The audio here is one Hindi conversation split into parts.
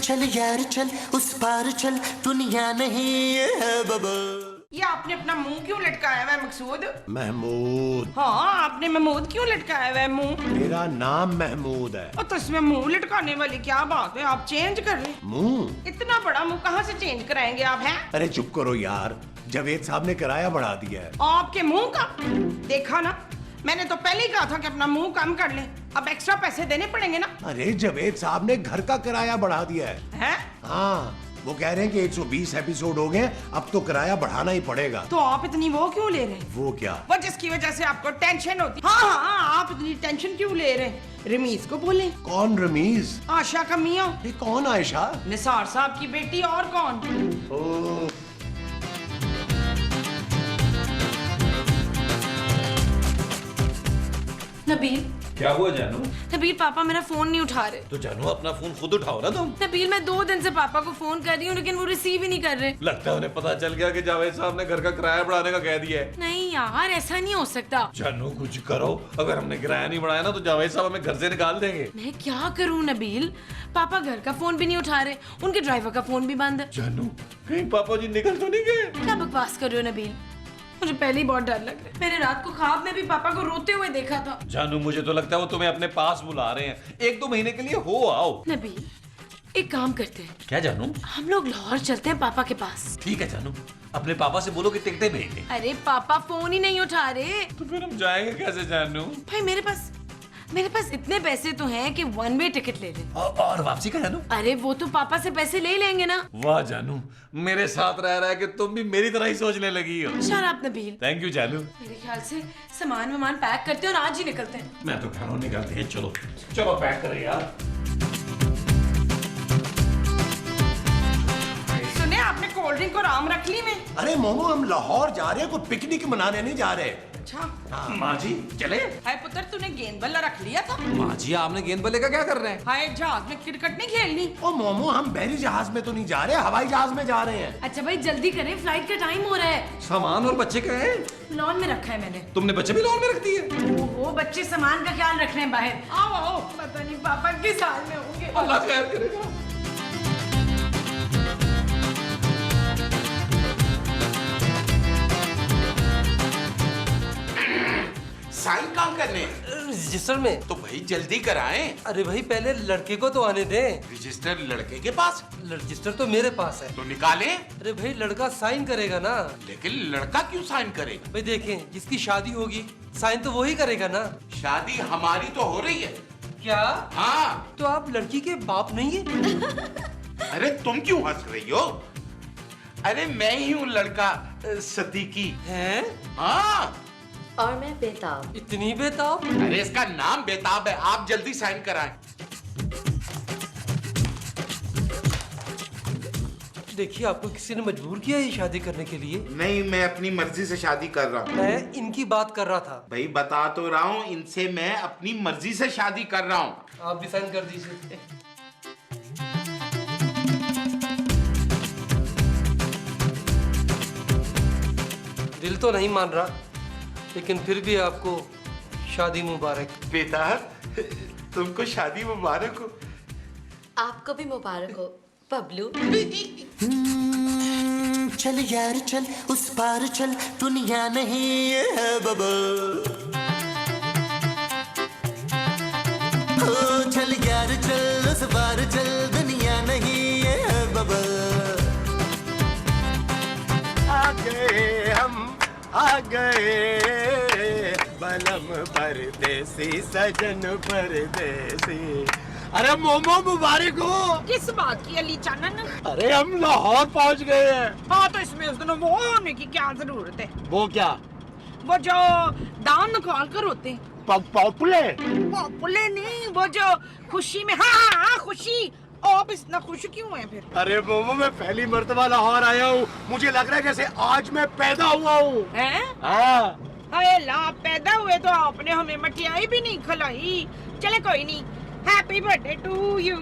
चल यार चल उस पार चल दुनिया नहीं है बबल। ये आपने अपना मुंह क्यों लटकाया हुआ है मकसूद? महमूद। हाँ, आपने महमूद क्यों लटकाया हुआ है मुंह? मेरा नाम महमूद है। और तो इसमें मुंह लटकाने वाली क्या बात है? आप चेंज कर रहे हैं मुंह? इतना बड़ा मुंह कहाँ से चेंज कराएंगे आप? हैं अरे चुप करो यार, जावेद साहब ने किराया बढ़ा दिया है। आपके मुंह का देखा ना, मैंने तो पहले ही कहा था कि अपना मुंह कम कर लें। अब एक्स्ट्रा पैसे देने पड़ेंगे ना। अरे जावेद साहब ने घर का किराया बढ़ा दिया है। हैं? हाँ, वो कह रहे हैं कि 120 एपिसोड हो गए, अब तो किराया बढ़ाना ही पड़ेगा। तो आप इतनी वो क्यों ले रहे हैं? वो क्या? वो जिसकी वजह से आपको टेंशन होती। हाँ हाँ, आप इतनी टेंशन क्यों ले रहे हैं? रमीज को बोले। कौन रमीज? आशा का मियां। ये कौन आयशा? निसार साहब की बेटी। और कौन? ओह, नबील। क्या हुआ जानू? नबील, पापा मेरा फोन नहीं उठा रहे। तो जानू अपना फोन खुद उठाओ ना तुम। नबील, मैं 2 दिन से पापा को फोन कर रही हूँ लेकिन वो रिसीव ही नहीं कर रहे। लगता है उन्हें पता चल गया कि जावेद साहब ने घर का किराया बढ़ाने का कह दिया है। नहीं यार, ऐसा नहीं हो सकता। जानू कुछ करो, अगर हमने किराया नहीं बढ़ाया ना तो जावेद साहब हमें घर से निकाल देंगे। मैं क्या करूँ नबील? पापा घर का फोन भी नहीं उठा रहे, उनके ड्राइवर का फोन भी बंद है। जानू कहीं पापा जी निकल तो नहीं गए? क्या बकवास कर रहे हो नबील? मुझे पहले ही बहुत डर लग रहा है। मैंने रात को ख्वाब में भी पापा को रोते हुए देखा था। जानू मुझे तो लगता है वो तुम्हें अपने पास बुला रहे हैं। 1-2 महीने के लिए हो आओ। नबील, एक काम करते हैं, क्या जानू? हम लोग लाहौर चलते हैं पापा के पास। ठीक है जानू, अपने पापा से बोलो कि टिकटें भेज दें। अरे पापा फोन ही नहीं उठा रहे। तो फिर हम जाएंगे कैसे जानू? भाई मेरे पास इतने पैसे तो हैं कि 1 वे टिकट ले लें। और वापसी का जानू? अरे वो तो पापा से पैसे ले लेंगे ना। वाह जानू, मेरे साथ रह रहा है कि तुम भी मेरी तरह ही सोचने लगी हो। Shut up Nabeel. Thank you जानू। मेरे ख्याल से सामान पैक करते हैं और आज ही निकलते हैं। मैं तो घरों निकलते हैं। चलो चलो पैक करें यार। सुने, आपने कोल्ड ड्रिंक और आम रख ली में? अरे मोमो, हम लाहौर जा रहे हैं, कोई पिकनिक मनाने नहीं जा रहे। अच्छा। माँ जी चले? हाय पुत्र, तूने गेंद बल्ला रख लिया था? माँ जी आपने गेंद बल्ले का क्या कर रहे हैं? हाय, जहाज में क्रिकेट नहीं खेलनी? ओ मोमो, हम बहरी जहाज में तो नहीं जा रहे, हवाई जहाज में जा रहे हैं। अच्छा भाई जल्दी करें, फ्लाइट का टाइम हो रहा है। सामान और बच्चे का है? लॉन में रखा है मैंने। तुमने बच्चे भी लॉन में रख दिए? ओहो, बच्चे सामान का ख्याल रख रहे हैं बाहर। आओ आओ, पता नहीं पापा किस हाल में होंगे। अल्लाह खैर करेगा। साइन कहाँ करने? रजिस्टर में। तो भाई जल्दी कराएं। अरे भाई पहले लड़के को तो आने दे। रजिस्टर लड़के के पास? रजिस्टर तो मेरे पास है। तो निकालें। अरे भाई लड़का साइन करेगा ना। लेकिन लड़का क्यों साइन करेगा? भाई देखें, जिसकी शादी होगी साइन तो वही करेगा ना। शादी हमारी तो हो रही है। क्या? हाँ। तो आप लड़की के बाप नहीं है? अरे तुम क्यों हंस रही हो? अरे मैं ही हूँ लड़का सदीकी। हैं? हाँ। और मैं बेताब। इतनी बेताब? अरे इसका नाम बेताब है। आप जल्दी साइन कराएं। देखिए, आपको किसी ने मजबूर किया ये शादी करने के लिए? नहीं, मैं अपनी मर्जी से शादी कर रहा हूँ। मैं इनकी बात कर रहा था। भाई बता तो रहा हूँ, इनसे मैं अपनी मर्जी से शादी कर रहा हूँ। आप भी साइन कर दीजिए। दिल तो नहीं मान रहा, लेकिन फिर भी आपको शादी मुबारक। बेताब, तुमको शादी मुबारक हो। आपको भी मुबारक हो बबलू। चल यार चल उस पार चल दुनिया नहीं है बबल। ओ चल यार चल उस पार चल दुनिया नहीं है बबल। आ गए हम, आ गए बलम परदेसी, सजन परदेसी। अरे मोमो मुबारक हो। किस बात की अली चानन? अरे हम लाहौर पहुंच गए हैं। हाँ, तो इसमें उस दिन वो होने की क्या जरूरत है? वो क्या? वो जो दाम निकाल कर होते हैं। पॉपुले? पॉपुले नहीं, वो जो खुशी में। हाँ खुशी। आप इतना खुश क्यों हैं फिर? अरे मोमो, मैं पहली मर्तबा लाहौर आया हूँ, मुझे लग रहा है जैसे आज मैं पैदा हुआ हूँ। हैं? हाँ। हाय ला, पैदा हुए तो आपने हमें मठियाई भी नहीं खिलाई। चले कोई नहीं, हैप्पी बर्थडे टू यू।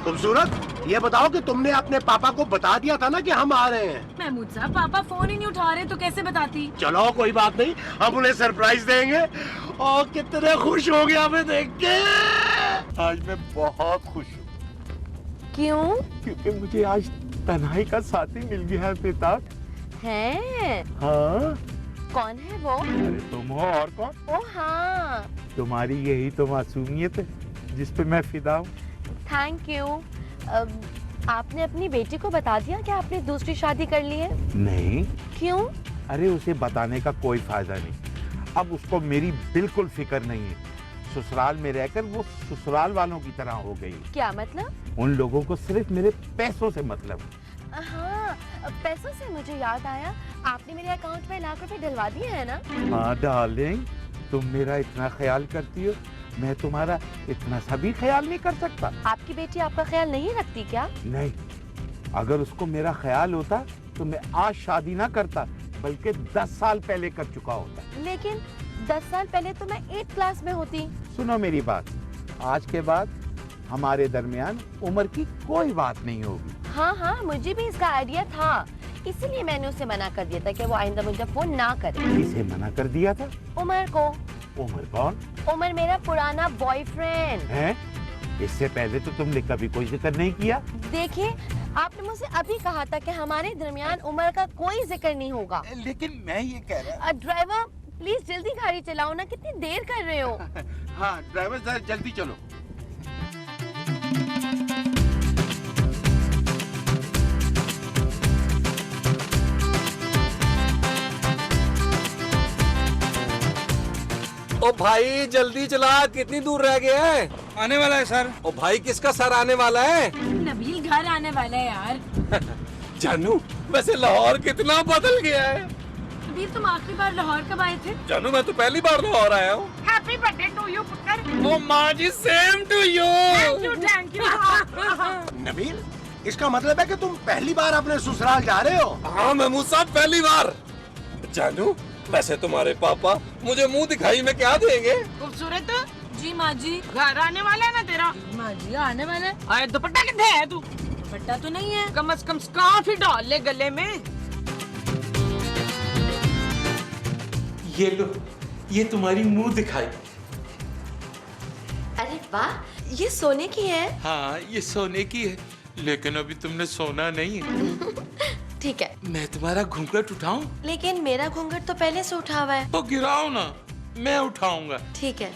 खूबसूरत, ये बताओ कि तुमने अपने पापा को बता दिया था ना कि हम आ रहे हैं? महमूद साहब, पापा फोन ही नहीं उठा रहे तो कैसे बताती? चलो कोई बात नहीं, हम उन्हें सरप्राइज देंगे। और कितने खुश हो गए हमें देख के। आज मैं बहुत खुश हूँ क्यों? क्योंकि मुझे आज तन्हाई का साथी मिल गया है बेताब। है? हाँ, कौन है वो? अरे तुम हो और कौन? ओ हाँ, तुम्हारी यही तो मासूमियत है जिस पे मैं फिदा हूँ। Thank you. आपने अपनी बेटी को बता दिया कि आपने दूसरी शादी कर ली है? नहीं, क्यों? अरे उसे बताने का कोई फायदा नहीं। अब उसको मेरी बिल्कुल फिक्र नहीं है। ससुराल में रहकर वो ससुराल वालों की तरह हो गई। क्या मतलब? उन लोगों को सिर्फ मेरे पैसों से मतलब। हाँ, पैसों से मुझे याद आया, आपने मेरे अकाउंट में लाख रुपए डलवा दिए है ना? हाँ डार्लिंग, तुम मेरा इतना ख्याल करती हो, मैं तुम्हारा इतना सा भी ख्याल नहीं कर सकता। आपकी बेटी आपका ख्याल नहीं रखती क्या? नहीं, अगर उसको मेरा ख्याल होता तो मैं आज शादी ना करता, बल्कि 10 साल पहले कर चुका होता। लेकिन 10 साल पहले तो मैं 8th क्लास में होती। सुनो मेरी बात, आज के बाद हमारे दरमियान उम्र की कोई बात नहीं होगी। हाँ हाँ, मुझे भी इसका आइडिया था, इसीलिए मैंने उसे मना कर दिया था कि वो आइंदा मुझे फोन ना करे। किसे मना कर दिया था? उमर को। उमर कौन? उमर मेरा पुराना बॉयफ्रेंड है। इससे पहले तो तुमने कभी कोई जिक्र नहीं किया। देखिए, आपने मुझसे अभी कहा था कि हमारे दरमियान उमर का कोई जिक्र नहीं होगा। लेकिन मैं ये कह रहा ड्राइवर प्लीज जल्दी गाड़ी चलाओ ना, कितनी देर कर रहे हो? हाँ ड्राइवर जरा जल्दी चलो। ओ भाई जल्दी चला, कितनी दूर रह गया है? आने वाला है सर। ओ भाई किसका सर आने वाला है? नबील घर आने वाला है यार। जानू, वैसे लाहौर कितना बदल गया है। नबील तुम आखिरी बार लाहौर कब आए थे? जानू मैं तो पहली बार लाहौर आया हूँ। हैप्पी बर्थडे टू यू पुत्र। ओ माँ जी same to you. Thank you. Nabeel, इसका मतलब है कि तुम पहली बार अपने ससुराल जा रहे हो? हाँ महमूद साहब पहली बार। जानू, वैसे तुम्हारे पापा मुझे मुंह दिखाई में क्या देंगे? खूबसूरत जी माँ जी। घर आने वाला है ना तेरा? माँ जी आने वाला है। अरे दुपट्टा कितने है तू? दुपट्टा तो नहीं है। कम से कम स्कार्फ ही डाल ले गले में। ये लो, ये तुम्हारी मुंह दिखाई। अरे वाह, ये सोने की है। हाँ ये सोने की है, लेकिन अभी तुमने सोना नहीं है। ठीक है, मैं तुम्हारा घूंघट उठाऊं? लेकिन मेरा घूंघट तो पहले से उठा हुआ है। तो गिराओ ना, मैं उठाऊंगा। ठीक है।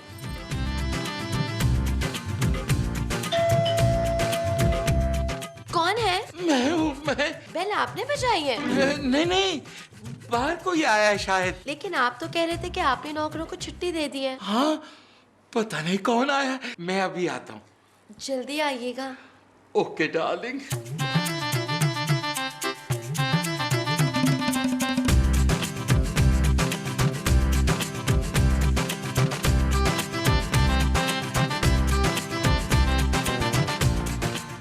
कौन है? मैं हूँ मैं। बेल आपने बजाई है? नहीं नहीं, बाहर कोई आया है शायद। लेकिन आप तो कह रहे थे कि आपने नौकरों को छुट्टी दे दी है। हाँ, पता नहीं कौन आया है। मैं अभी आता हूँ। जल्दी आइएगा। Okay darling.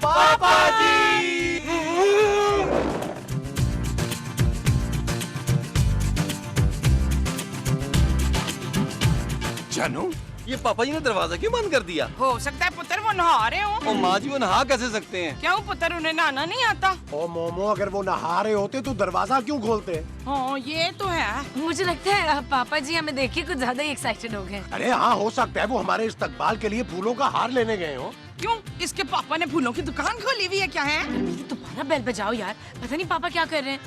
पापा जी। जानू, ये पापा जी ने दरवाजा क्यों बंद कर दिया? हो सकता है पुत्र वो नहा रहे हो। और माँ जी वो नहा कैसे सकते हैं? क्यों पुत्र, उन्हें नहाना नहीं आता? ओ मोमो, अगर वो नहा रहे होते तो दरवाजा क्यों खोलते? हाँ ये तो है। मुझे लगता है पापा जी हमें देख के कुछ ज्यादा ही एक्साइटेड हो गए। अरे हाँ, हो सकता है वो हमारे इस्तकबाल के लिए फूलों का हार लेने गए हो। क्यों, इसके पापा ने फूलों की दुकान खोली हुई है क्या है? तुम्हारा बेल बजाओ यार, पता नहीं पापा क्या कर रहे हैं।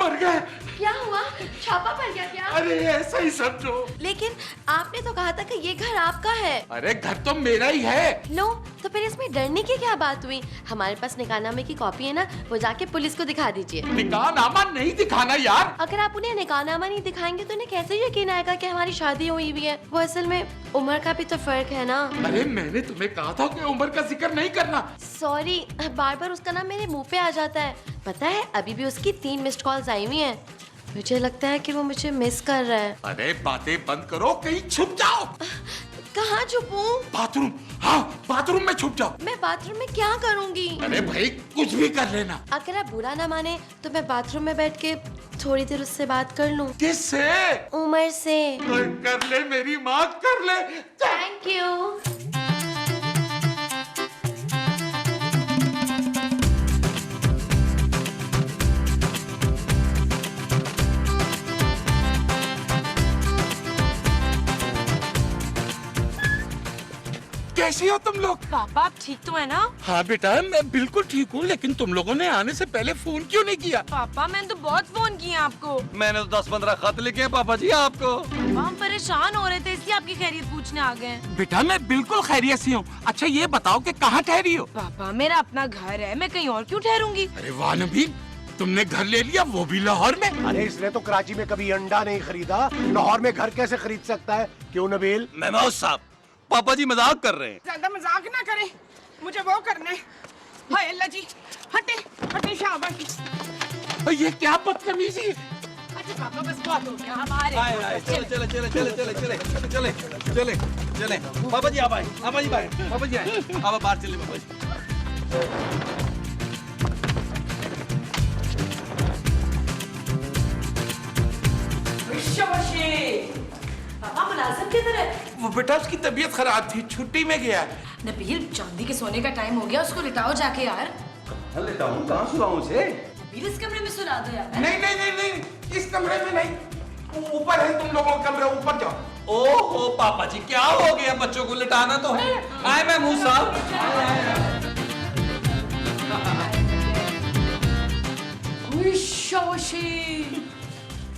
मर गए। क्या हुआ? छापा पड़ गया क्या? अरे ऐसा ही समझो। लेकिन आपने तो कहा था कि ये घर आपका है। अरे घर तो मेरा ही है। लो, तो फिर इसमें डरने की क्या बात हुई? हमारे पास निकाहनामे की कॉपी है ना, वो जाके पुलिस को दिखा दीजिए। निकाहनामा नहीं दिखाना यार। अगर आप उन्हें निकाहनामा नहीं दिखाएंगे तो उन्हें कैसे यकीन आएगा कि हमारी शादी हुई हुई है? वो असल में उम्र का भी तो फर्क है ना। अरे मैंने तुम्हें कहा था कि उम्र का जिक्र नहीं करना। सॉरी, बार बार उसका नाम मेरे मुंह पे आ जाता है। पता है, अभी भी उसकी 3 मिस्ड कॉल्स आई हुई हैं। मुझे लगता है कि वो मुझे मिस कर रहा है। अरे बातें बंद करो, कहीं छुप जाओ। कहाँ छुपूं? बाथरूम। हाँ बाथरूम में छुप जाओ। मैं बाथरूम में क्या करूँगी? अरे भाई कुछ भी कर लेना। अगर आप बुरा ना माने तो मैं बाथरूम में बैठ के थोड़ी देर उससे बात कर लूं। किससे? उमर से। कर ले मेरी माँ, कर ले। Thank you. कैसी हो तुम लोग? पापा आप ठीक तो है ना? हाँ बेटा मैं बिल्कुल ठीक हूँ, लेकिन तुम लोगों ने आने से पहले फोन क्यों नहीं किया? पापा मैंने तो बहुत फोन किए आपको। मैंने तो 10-15 खत लिखे हैं पापा जी आपको। पापा हम परेशान हो रहे थे इसलिए आपकी खैरियत पूछने आ गए हैं। बेटा मैं बिल्कुल खैरियत से हूँ। अच्छा ये बताओ कि कहाँ ठहरी हो? पापा मेरा अपना घर है, मैं कहीं और क्यों ठहरूंगी? अरे वाह नबील, तुमने घर ले लिया, वो भी लाहौर में? अरे इसने तो कराची में कभी अंडा नहीं खरीदा, लाहौर में घर कैसे खरीद सकता है? क्यों नबील? मेमो साहब, पापा जी मजाक कर रहे हैं। ज्यादा मजाक ना करें, मुझे वो करना है। हाय अल्लाह जी, हटे हटे शाबाश। ये क्या बदतमीजी है? अच्छा पापा बस बहुत हो गया, हम आ रहे आए हैं। आए चले चले चले चले चले चले चले चले चले पापा जी आप आए, पापा जी आए, पापा जी आए, आप बाहर चले पापा जी। पापा मुलाजिम किधर है? वो बेटा उसकी तबीयत खराब थी, छुट्टी में गया। नबील चांदी के सोने का टाइम हो गया, उसको लिटाओ जाके यार। कहाँ लेटाऊं, कहाँ सुलाऊं उसे? नबील इस कमरे में सुला दो यार। नहीं नहीं नहीं नहीं, इस कमरे में नहीं, ऊपर है तुम लोगों का कमरा, ऊपर जाओ। ओहो पापा जी क्या हो गया, बच्चों को लिटाना तो है। आए महमूद साहब।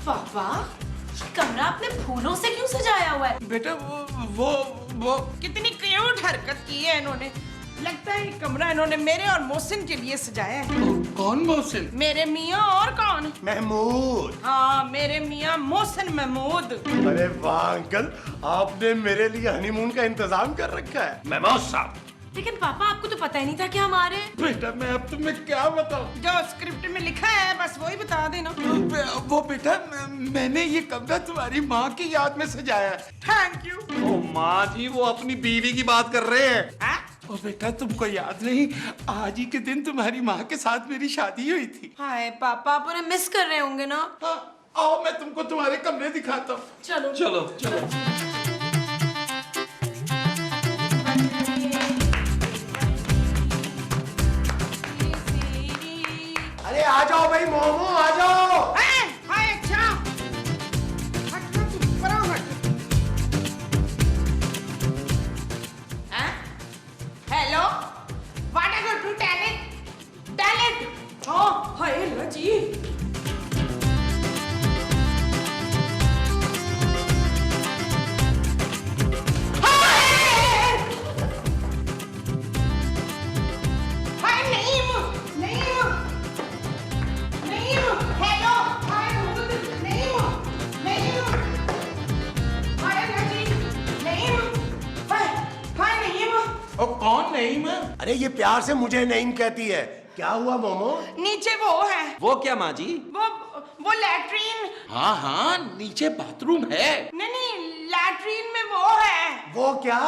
पापा कमरा आपने फूलों से क्यों सजाया हुआ है? बेटा वो कितनी क्यूट हरकत की है इन्होंने। लगता है ये कमरा इन्होंने मेरे और मोहसिन के लिए सजाया है। कौन मोहसिन? मेरे मियाँ और कौन? महमूद। हाँ मेरे मियाँ मोहसिन महमूद। अरे वाह अंकल, आपने मेरे लिए हनीमून का इंतजाम कर रखा है। महमूद साहब, लेकिन पापा आपको तो पता ही नहीं था कि हम आ रहे हैं। बेटा मैं अब तुम्हें क्या बताऊं? जो स्क्रिप्ट में लिखा है बस वही बता देना। वो बेटा मैंने ये कमरा तुम्हारी माँ की याद में सजाया है। Thank you. ओ माँ जी वो अपनी बीवी की बात कर रहे हैं। हाँ? ओ बेटा तुमको याद नहीं, आज ही के दिन तुम्हारी माँ के साथ मेरी शादी हुई थी। हाय पापा आप उन्हें मिस कर रहे होंगे ना? हाँ, आओ मैं तुमको तुम्हारे कमरे दिखाता हूँ। चलो चलो चलो। अरे आ जाओ भाई मोमो, आ जाओ। हाय अच्छा। हट हट ऊपर आओ, हट। हाँ? Hello, what are you to tell it? Tell it. हाँ हाय अल्लाह जी। ओ कौन नहीं मैं? अरे ये प्यार से मुझे नहीं कहती है। क्या हुआ मोमो? नीचे वो है, वो क्या माँ जी? वो लैट्रीन। हाँ हाँ नीचे बाथरूम है। नहीं नहीं लैट्रीन में वो है। वो क्या?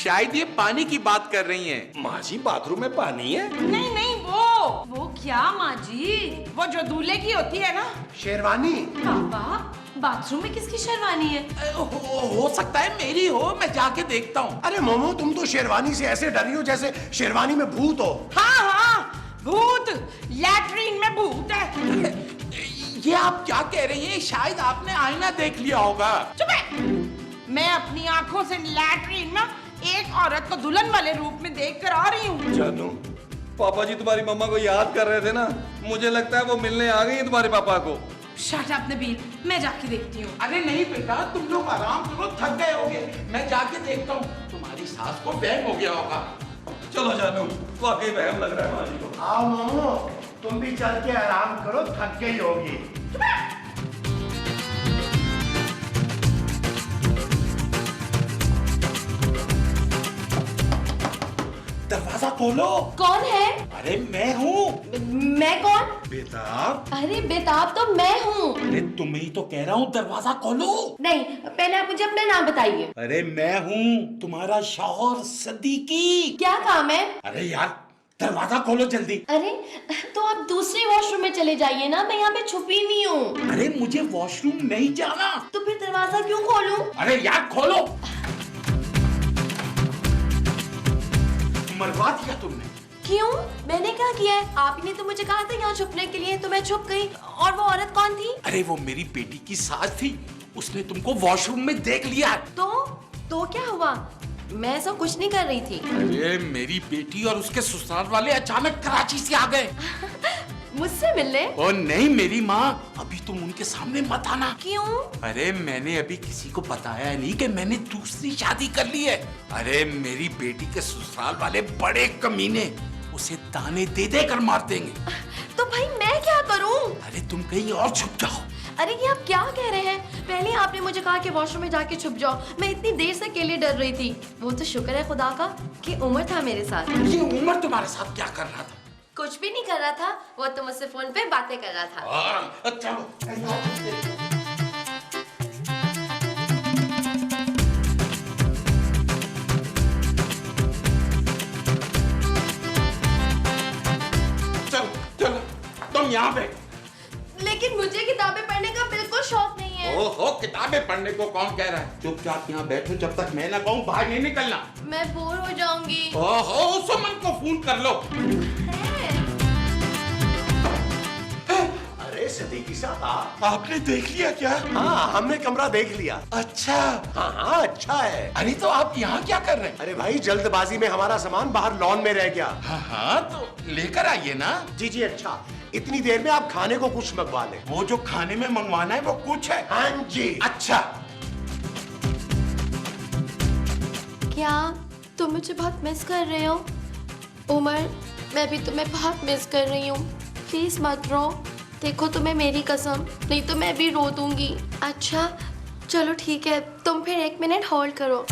शायद ये पानी की बात कर रही हैं। माँ जी बाथरूम में पानी है? नहीं नहीं वो क्या माँ जी? वो जो दूल्हे की होती है ना। शेरवानी। पापा बाथरूम में किसकी शेरवानी है? हो सकता है मेरी हो, मैं जाके देखता हूँ। अरे मोमो तुम तो शेरवानी से ऐसे डरी हो जैसे शेरवानी में भूत हो। हाँ हाँ भूत, लैट्रीन में भूत है। ये आप क्या कह रही हैं? शायद आपने आईना देख लिया होगा। चुप है। मैं अपनी आंखों से लैट्रीन में एक औरत को दुल्हन वाले रूप में देख कर आ रही हूँ। जानू पापा जी तुम्हारी मम्मा को याद कर रहे थे ना, मुझे लगता है वो मिलने आ गई है तुम्हारे पापा को। शट अप नबील, मैं जाके देखती हूँ। अरे नहीं बेटा तुम लोग आराम करो, थक गए होगे, मैं जाके देखता हूँ। तुम्हारी सास को वहम हो गया होगा। चलो जानू, वाकई वहम लग रहा है माँ जी को। आओ मोमो तुम भी चल के आराम करो, थक गई होगी। दरवाजा खोलो। कौन है? अरे मैं हूँ। मैं कौन? बेताब। अरे बेताब तो मैं हूँ। अरे तुम्हें ही तो कह रहा हूँ दरवाजा खोलो। नहीं पहले आप मुझे अपना नाम बताइए। अरे मैं हूँ तुम्हारा शौहर सदीकी। क्या काम है? अरे यार दरवाजा खोलो जल्दी। अरे तो आप दूसरे वॉशरूम में चले जाइए ना, मैं यहाँ पे छुपी हुई हूँ। अरे मुझे वॉशरूम नहीं जाना। तो फिर दरवाजा क्यों खोलूं? अरे यार खोलो। मरवा दिया तुमने। क्यों? मैंने क्या किया है? आप ही ने तो मुझे कहा था यहाँ छुपने के लिए, तो मैं छुप गई। और वो औरत कौन थी? अरे वो मेरी बेटी की सास थी, उसने तुमको वॉशरूम में देख लिया। तो क्या हुआ? मैं ऐसा कुछ नहीं कर रही थी। अरे मेरी बेटी और उसके ससुराल वाले अचानक कराची से आ गए। मुझसे मिलने? ओ नहीं मेरी माँ, अभी तुम उनके सामने मत आना। क्यों? अरे मैंने अभी किसी को बताया नहीं कि मैंने दूसरी शादी कर ली है। अरे मेरी बेटी के ससुराल वाले बड़े कमीने, उसे ताने दे दे कर मार देंगे। तो भाई मैं क्या करूं? अरे तुम कहीं और छुप जाओ। अरे ये आप क्या कह रहे हैं? पहले आपने मुझे कहा कि वॉशरूम में जाके छुप जाओ। मैं इतनी देर से अकेले डर रही थी। वो तो शुक्र है खुदा का कि उमर था मेरे साथ। ये उमर तुम्हारे साथ क्या कर रहा था? कुछ भी नहीं कर रहा था, वो तो मुझसे फोन पे बातें कर रहा था। चलो चलो चलो तुम यहाँ बैठ। लेकिन मुझे किताबें पढ़ने का बिल्कुल शौक नहीं है। ओहो, किताबें पढ़ने को कौन कह रहा है? चुपचाप यहाँ बैठो जब तक मैं ना कहूँ, बाहर नहीं निकलना। मैं बोर हो जाऊंगी। ओहो, सुमन को फोन कर लो। अरे सदीकी साहब, आपने देख लिया क्या? हाँ हमने कमरा देख लिया। अच्छा। हाँ हाँ अच्छा है। अरे तो आप यहाँ क्या कर रहे हैं? अरे भाई जल्दबाजी में हमारा सामान बाहर लॉन में रह गया। हाँ हाँ तो लेकर आइए ना। जी जी अच्छा, इतनी देर में आप खाने को कुछ मंगवा लें। वो जो खाने में मंगवाना है वो कुछ है। हाँ जी। अच्छा। क्या तुम मुझे बहुत मिस कर रहे हो? उमर, मैं भी तुम्हें बहुत मिस कर रही हूँ। प्लीज मत रो। देखो तुम्हें मेरी कसम, नहीं तो मैं भी रो दूंगी। अच्छा चलो ठीक है, तुम फिर 1 मिनट होल्ड करो।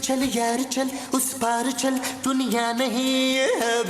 चल यार चल, उस पार चल, दुनिया नहीं है।